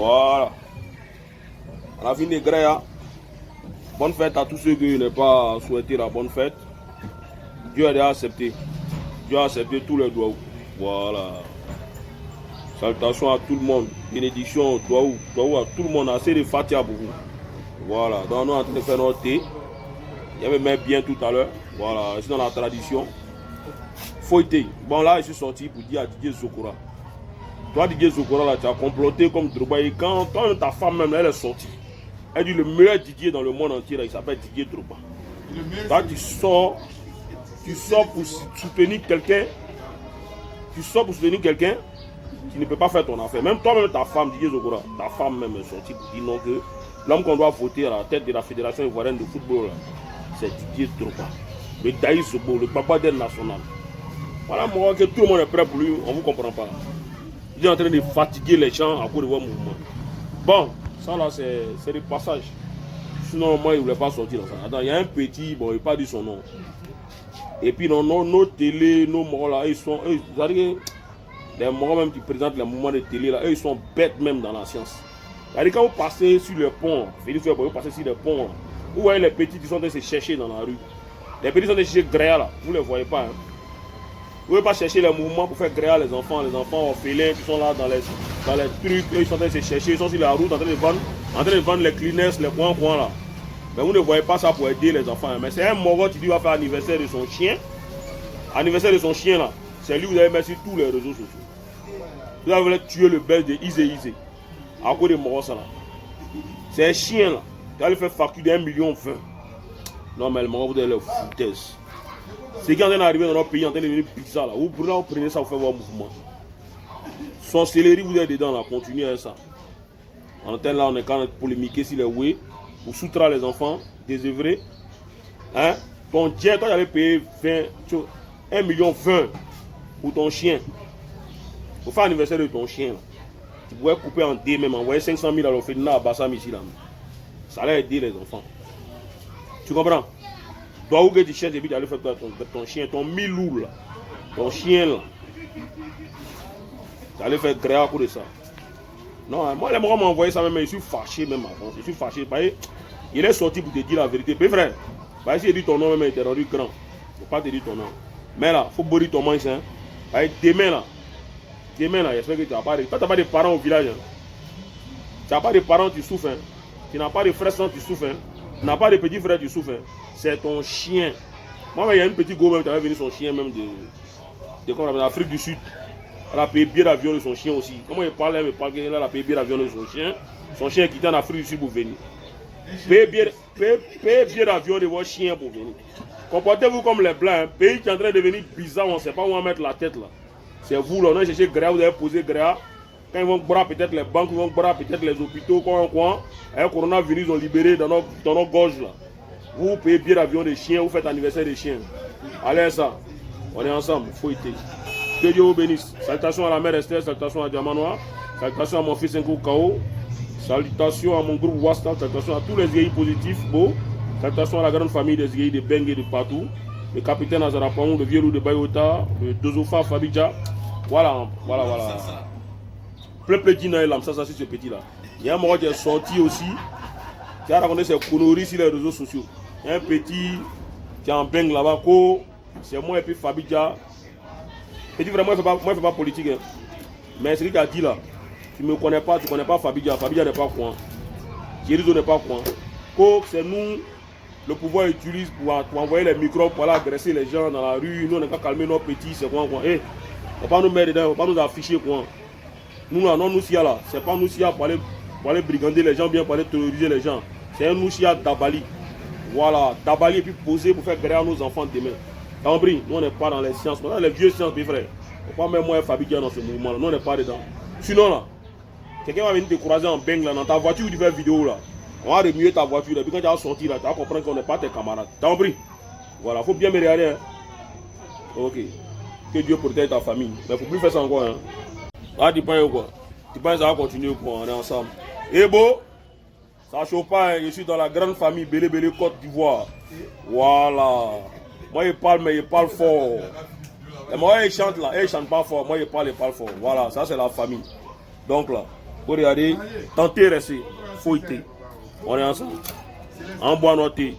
Voilà. À la fin des grès, bonne fête à tous ceux qui n'ont pas souhaité la bonne fête. Dieu a déjà accepté. Dieu a accepté tous les doigts. Voilà. Salutations à tout le monde. Bénédiction, doigts à tout le monde. Assez de fatia pour vous. Voilà. Donc nous sommes en train de faire notre thé. Il y avait même bien tout à l'heure. Voilà. C'est dans la tradition. Fouetté. Bon là, je suis sorti pour dire à Didier Zokora. Toi, Didier Zokora, là, tu as comploté comme Drogba. Et quand ta femme même, elle est sortie. Elle dit le meilleur Didier dans le monde entier, là, il s'appelle Didier Drogba. Toi, tu sors pour soutenir quelqu'un. Tu sors pour soutenir quelqu'un qui ne peut pas faire ton affaire. Même toi-même, ta femme, Didier Zokora, ta femme même est sortie pour dire non que l'homme qu'on doit voter à la tête de la Fédération ivoirienne de football, c'est Didier Drogba. Le Daïs Zobo, le babadère national. Voilà, moi, que tout le monde est prêt pour lui, on ne vous comprend pas. Il est en train de fatiguer les gens à cause de votre mouvement. Bon, ça là, c'est le passage. Sinon, moi, il ne voulait pas sortir dans ça. Attends, il y a un petit, bon, il n'a pas dit son nom. Et puis, nos télés, nos morts là, ils sont. C'est-à-dire que les morts même qui présentent les mouvements de télé là, eux, ils sont bêtes même dans la science. C'est-à-dire quand vous passez sur le pont, vous passez sur le pont, vous voyez les petits qui sont en train de se chercher dans la rue. Les petits sont en train de chercher Gréa là, vous ne les voyez pas. Hein. Vous ne pouvez pas chercher les mouvements pour faire Gréa les enfants orphelins qui sont là dans les trucs, eux, ils sont en train de se chercher, ils sont sur la route en train de vendre les Kleenex, les coins là. Mais vous ne voyez pas ça pour aider les enfants. Hein. Mais c'est un moro qui dit va faire anniversaire de son chien. Anniversaire de son chien là, c'est lui que vous avez mis sur tous les réseaux sociaux. Vous avez tué le bel de Izé. À cause de moro ça là. C'est un chien là, qui allait faire facture d'1,20 million. Non mais le moro vous avez le foutaise. C'est qui est en train d'arriver dans notre pays, en train de devenir bizarre là. Vous prenez ça, vous faites votre mouvement. Sorcellerie, vous êtes dedans là, continuez à ça. En train là, on est quand même polémiquer sur les way, pour soustraire les enfants, désœuvrés. Hein? Ton jet, toi, j'avais payé 1,20 million pour ton chien. Pour faire l'anniversaire de ton chien. Là. Tu pourrais couper en deux même, envoyer 500 000 à l'orphelinat à Bassam ici là. Ça allait aider les enfants. Tu comprends? Toi, où tu cherches et puis tu allais faire ton chien, ton milou là, ton chien là. Tu allais faire gré à cause de ça. Non, moi, les gens m'ont envoyé ça même, je suis fâché même avant. Je suis fâché. Il est sorti pour te dire la vérité. Mais frère, si il dit ton nom, même, il était rendu grand. Il ne faut pas te dire ton nom. Mais là, il faut boire ton manche. Hein. Demain là, j'espère que tu n'as pas de. Toi, tu n'as pas de parents au village. Hein. Tu n'as pas de parents, tu souffres. Hein. Tu n'as pas de frères, tu souffres. Hein. Tu n'as pas de petits frères, tu souffres. Hein. C'est ton chien. Moi, il y a une petite go même qui avait venu son chien même de l'Afrique du Sud. Elle a payé billet d'avion de son chien aussi. Comment il parle, elle me parle qu'elle a payé billet d'avion de son chien. Son chien qui était en Afrique du Sud pour venir. Payez billet d'avion de votre chien pour venir. Comportez-vous comme les blancs. Un pays qui est en train de devenir bizarre, on ne sait pas où on va mettre la tête là. C'est vous là, on a cherché Gréa, vous avez posé Gréa. Quand ils vont boire peut-être les banques, ils vont boire peut-être les hôpitaux, quoi. Un coronavirus, ils ont libéré dans nos gorges là. Vous payez billet d'avion des chiens, vous faites anniversaire des chiens. Allez ça, on est ensemble, il faut être. Que Dieu vous bénisse. Salutations à la mère Esther, salutations à Diamant Noir, salutations à mon fils Nkou Kao, salutations à mon groupe WhatsApp, salutations à tous les vieillis positifs, beaux, salutations à la grande famille des vieillis de Bengue de partout, le capitaine Azarapon, le vieux loup de Bayota, le Dozofa Fabidja. Voilà. Plein d'Inaëlam, ça c'est ce petit là. Il y a un moment qui est sorti aussi, qui a raconté ses conneries sur les réseaux sociaux. Il y a un petit qui est en Bengue là-bas, c'est moi et puis Fabidja. Petit vraiment, il ne fait pas politique. Hein. Mais c'est lui qui a dit là, tu ne me connais pas, tu ne connais pas Fabidja. Fabidja n'est pas coin. Thierry n'est pas coin. C'est nous, le pouvoir utilise pour envoyer les microbes pour aller agresser les gens dans la rue. Nous, on n'est pas calmer nos petits, c'est quoi. Il ne faut pas nous mettre dedans, il ne faut pas nous afficher quoi. Nous, là, non, nous, si là, c'est pas nous, si pour aller brigander les gens, bien pour aller terroriser les gens. C'est un nous, si d'Abali. Voilà, d'Abali et puis poser pour faire gré à nos enfants demain. T'as compris? Nous, on n'est pas dans les sciences. Dans les vieux sciences, mes frères. Il ne faut pas même moi Fabidja dans ce mouvement-là. Nous, on n'est pas dedans. Sinon, là, quelqu'un va venir te croiser en Bengue, là, dans ta voiture, tu fais vidéo, là. On va remuer ta voiture, là. Puis quand tu vas sortir, là, tu vas comprendre qu'on n'est pas tes camarades. T'as compris? Voilà, il faut bien me regarder. Hein. Ok. Que Dieu protège ta famille. Mais il ne faut plus faire ça encore. Hein. Ah, tu penses quoi? Tu penses que ça va continuer quoi? On est ensemble. Et beau, ça chauffe pas. Hein. Je suis dans la grande famille Bélé Côte d'Ivoire. Voilà. Moi, il parle, mais il parle fort. Et moi, il chante là. Il chante pas fort. Moi, il parle fort. Voilà, ça, c'est la famille. Donc là, Faut regarder, tenter, rester. Faut y On est ensemble. On boit notre thé.